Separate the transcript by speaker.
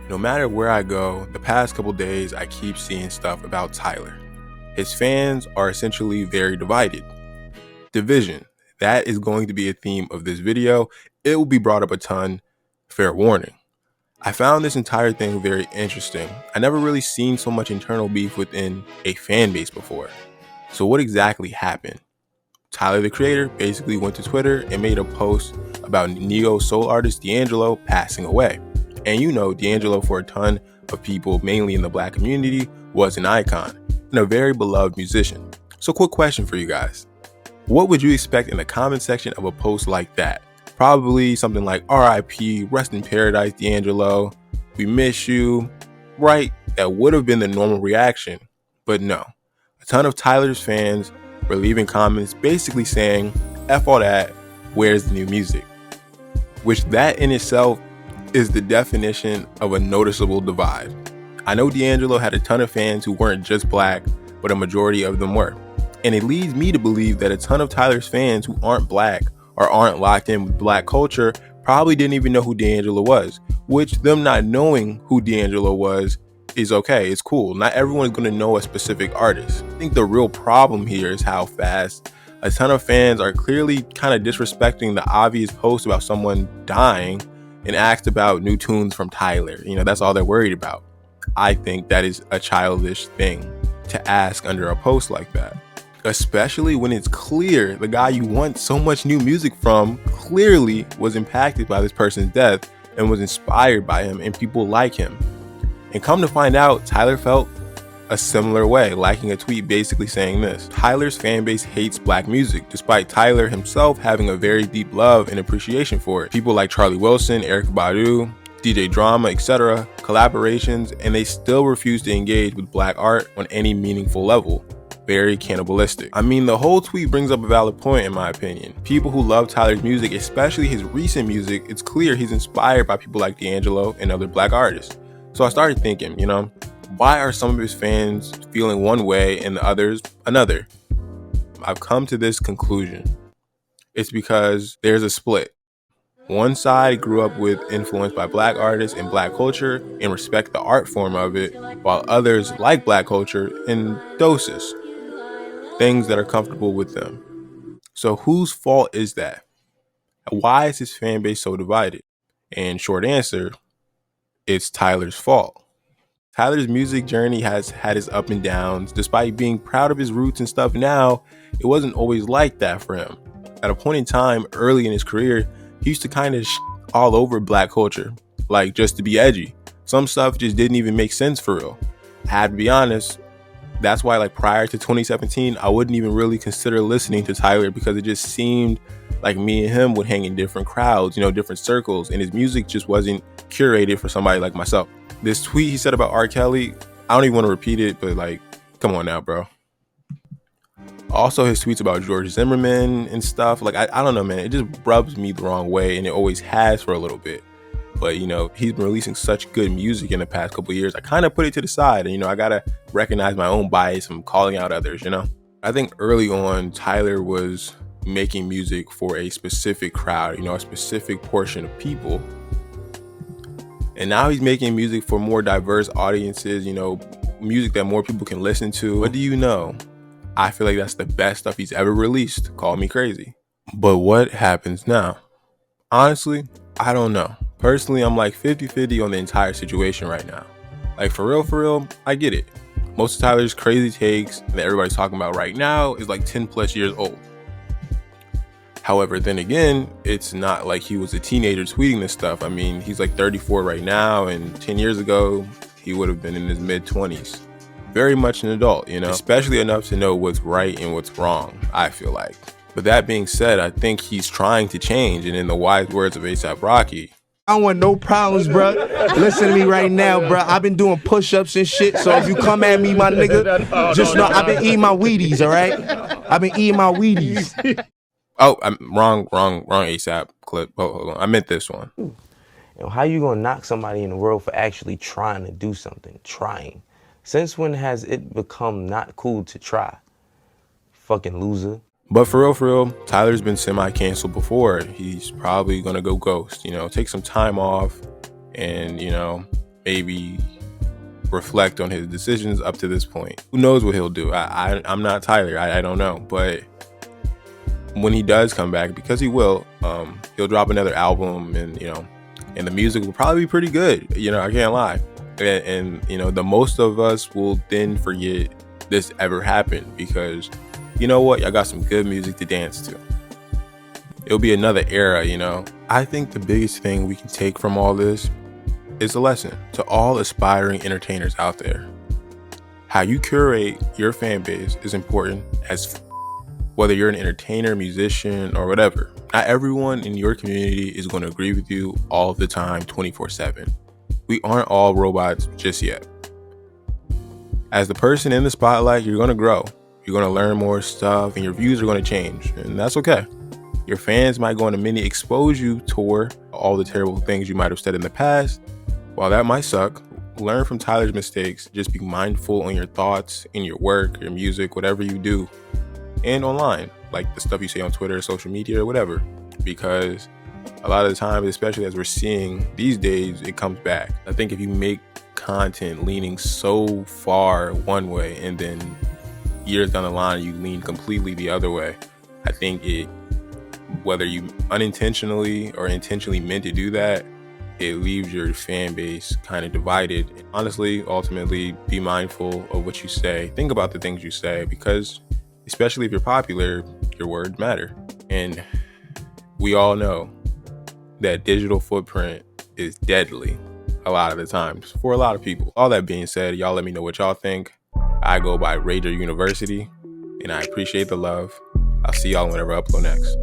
Speaker 1: No matter where I go, the past couple days I keep seeing stuff about Tyler. His fans are essentially very divided. Division. That is going to be a theme of this video. It will be brought up a ton. Fair warning. I found this entire thing very interesting. I never really seen so much internal beef within a fan base before. So what exactly happened? Tyler, the creator, basically went to Twitter and made a post about neo soul artist D'Angelo passing away. And you know, D'Angelo, for a ton of people, mainly in the black community, was an icon and a very beloved musician. So quick question for you guys. What would you expect in the comment section of a post like that? Probably something like RIP, rest in paradise, D'Angelo, we miss you, right? That would have been the normal reaction. But no, a ton of Tyler's fans were leaving comments basically saying, F all that, where's the new music? Which that in itself is the definition of a noticeable divide. I know D'Angelo had a ton of fans who weren't just black, but a majority of them were. And it leads me to believe that a ton of Tyler's fans who aren't black or aren't locked in with black culture probably didn't even know who D'Angelo was, which them not knowing who D'Angelo was is okay, it's cool. Not everyone's going to know a specific artist. I think the real problem here is how fast a ton of fans are clearly kind of disrespecting the obvious post about someone dying and asked about new tunes from Tyler. You know, that's all they're worried about. I think that is a childish thing to ask under a post like that, especially when it's clear the guy you want so much new music from clearly was impacted by this person's death and was inspired by him and people like him. And come to find out, Tyler felt a similar way, liking a tweet basically saying this: Tyler's fan base hates black music, despite Tyler himself having a very deep love and appreciation for it. People like Charlie Wilson, Erykah Badu, DJ Drama, etc., collaborations, and they still refuse to engage with black art on any meaningful level. Very cannibalistic. I mean, the whole tweet brings up a valid point in my opinion. People who love Tyler's music, especially his recent music, it's clear he's inspired by people like D'Angelo and other black artists. So I started thinking, why are some of his fans feeling one way and the others another? I've come to this conclusion. It's because there's a split. One side grew up with influence by black artists and black culture and respect the art form of it, while others like black culture in doses, things that are comfortable with them. So whose fault is that? Why is his fan base so divided? And short answer, it's Tyler's fault. Tyler's music journey has had its up and downs. Despite being proud of his roots and stuff now, it wasn't always like that for him. At a point in time early in his career, he used to kind of all over black culture, like just to be edgy. Some stuff just didn't even make sense for real. I had to be honest, that's why prior to 2017, I wouldn't even really consider listening to Tyler because it just seemed like me and him would hang in different crowds, different circles, and his music just wasn't curated for somebody like myself. This tweet he said about R. Kelly, I don't even want to repeat it, but come on now, bro. Also, his tweets about George Zimmerman and stuff, I don't know, man. It just rubs me the wrong way, and it always has for a little bit. But, he's been releasing such good music in the past couple of years. I kind of put it to the side, and, I got to recognize my own bias from calling out others, I think early on, Tyler was making music for a specific crowd, a specific portion of people. And now he's making music for more diverse audiences, music that more people can listen to. What do you know? I feel like that's the best stuff he's ever released. Call me crazy. But what happens now? Honestly, I don't know. Personally, I'm 50-50 on the entire situation right now. For real, I get it. Most of Tyler's crazy takes that everybody's talking about right now is 10 plus years old. However, then again, it's not like he was a teenager tweeting this stuff. I mean, he's 34 right now, and 10 years ago, he would have been in his mid-20s. Very much an adult, especially enough to know what's right and what's wrong, I feel like. But that being said, I think he's trying to change, and in the wise words of A$AP Rocky,
Speaker 2: I don't want no problems, bro. Listen to me right now, bro. I've been doing push-ups and shit, so if you come at me, my nigga, just know I've been eating my Wheaties, all right? I've been eating my Wheaties.
Speaker 1: Oh, I'm wrong A$AP clip. Hold on. I meant this one.
Speaker 3: How you gonna knock somebody in the world for actually trying to do something? Trying. Since when has it become not cool to try? Fucking loser.
Speaker 1: But for real, Tyler's been semi-canceled before. He's probably gonna go ghost, take some time off and, maybe reflect on his decisions up to this point. Who knows what he'll do? I'm not Tyler. I don't know. But when he does come back, because he will, he'll drop another album, and and the music will probably be pretty good. I can't lie. And the most of us will then forget this ever happened, because you know what? I got some good music to dance to. It'll be another era, I think the biggest thing we can take from all this is a lesson to all aspiring entertainers out there. How you curate your fan base is important as whether you're an entertainer, musician, or whatever. Not everyone in your community is going to agree with you all the time, 24/7. We aren't all robots just yet. As the person in the spotlight, you're going to grow. You're going to learn more stuff, and your views are going to change, and that's okay. Your fans might go on a mini expose you tour, all the terrible things you might have said in the past. While that might suck, learn from Tyler's mistakes. Just be mindful on your thoughts, in your work, your music, whatever you do, and online, like the stuff you say on Twitter, social media, or whatever. Because a lot of the time, especially as we're seeing these days, it comes back. I think if you make content leaning so far one way and then years down the line you lean completely the other way, I think whether you unintentionally or intentionally meant to do that, it leaves your fan base kind of divided. Honestly, ultimately, be mindful of what you say. Think about the things you say, because especially if you're popular, your words matter. And we all know that digital footprint is deadly a lot of the times for a lot of people. All that being said, y'all let me know what y'all think. I go by Rager University, and I appreciate the love. I'll see y'all whenever I upload next.